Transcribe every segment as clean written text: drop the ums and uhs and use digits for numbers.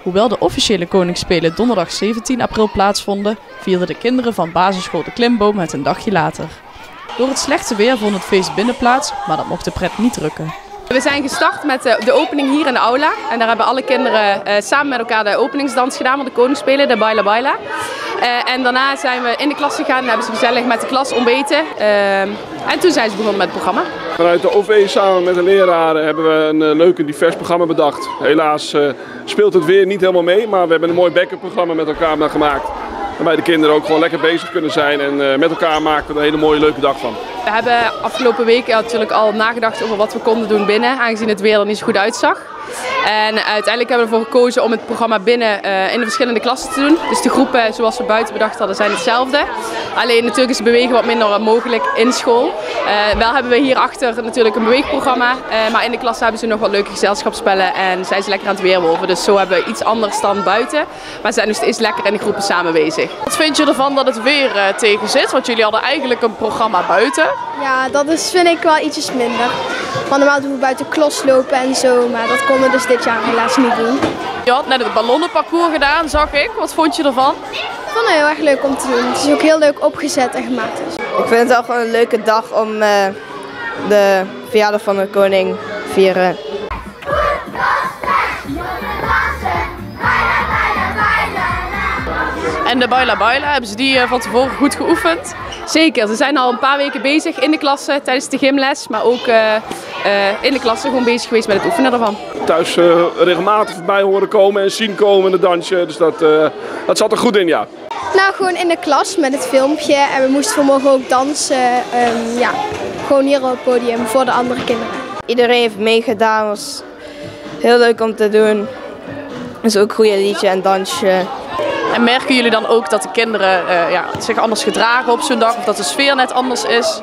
Hoewel de officiële Koningsspelen donderdag 17 april plaatsvonden, vierden de kinderen van basisschool De Klimboom het een dagje later. Door het slechte weer vond het feest binnen plaats, maar dat mocht de pret niet drukken. We zijn gestart met de opening hier in de aula en daar hebben alle kinderen samen met elkaar de openingsdans gedaan van de Koningsspelen, de Baila Baila. En daarna zijn we in de klas gegaan en hebben ze gezellig met de klas ontbeten. En toen zijn ze begonnen met het programma. Vanuit de OV samen met de leraren hebben we een leuk en divers programma bedacht. Helaas speelt het weer niet helemaal mee, maar we hebben een mooi backup programma met elkaar gemaakt. Waarbij de kinderen ook gewoon lekker bezig kunnen zijn en met elkaar maken we er een hele mooie leuke dag van. We hebben afgelopen weken natuurlijk al nagedacht over wat we konden doen binnen, aangezien het weer er niet zo goed uitzag. En uiteindelijk hebben we ervoor gekozen om het programma binnen in de verschillende klassen te doen. Dus de groepen zoals we buiten bedacht hadden zijn hetzelfde. Alleen natuurlijk is het bewegen wat minder mogelijk in school. Wel hebben we hierachter natuurlijk een beweegprogramma, maar in de klas hebben ze nog wat leuke gezelschapsspellen en zijn ze lekker aan het weerwolven. Dus zo hebben we iets anders dan buiten, maar zijn dus steeds lekker in de groepen samen bezig. Wat vind je ervan dat het weer tegen zit? Want jullie hadden eigenlijk een programma buiten. Ja, dat vind ik wel ietsjes minder. Want normaal doen we buiten klos lopen en zo, maar dat konden we dus dit jaar helaas niet doen. Je had net het ballonnenparcours gedaan, zag ik. Wat vond je ervan? Ik vond het heel erg leuk om te doen. Het is ook heel leuk opgezet en gemaakt. Dus. Ik vind het wel gewoon een leuke dag om de verjaardag van de koning te vieren. En de Baila Baila, hebben ze die van tevoren goed geoefend? Zeker, ze zijn al een paar weken bezig in de klasse tijdens de gymles, maar ook in de klasse gewoon bezig geweest met het oefenen ervan. Thuis regelmatig voorbij horen komen en zien komen in het dansje, dus dat zat er goed in, ja. Nou, gewoon in de klas met het filmpje en we moesten vanmorgen ook dansen, ja, gewoon hier op het podium voor de andere kinderen. Iedereen heeft meegedaan, was heel leuk om te doen. Het is ook een goede liedje en dansje. En merken jullie dan ook dat de kinderen zich anders gedragen op zo'n dag of dat de sfeer net anders is?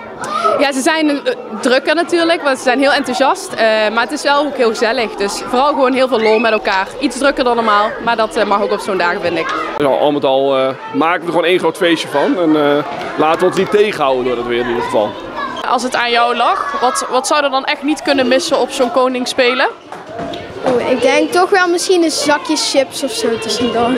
Ja, ze zijn drukker natuurlijk, want ze zijn heel enthousiast, maar het is wel ook heel gezellig. Dus vooral gewoon heel veel lol met elkaar. Iets drukker dan normaal, maar dat mag ook op zo'n dagen, vind ik. Ja, al met al maken we er gewoon één groot feestje van en laten we ons niet tegenhouden door het weer in ieder geval. Als het aan jou lag, wat zou er dan echt niet kunnen missen op zo'n Koningsspelen? Ik denk toch wel misschien een zakje chips of zo tussendoor.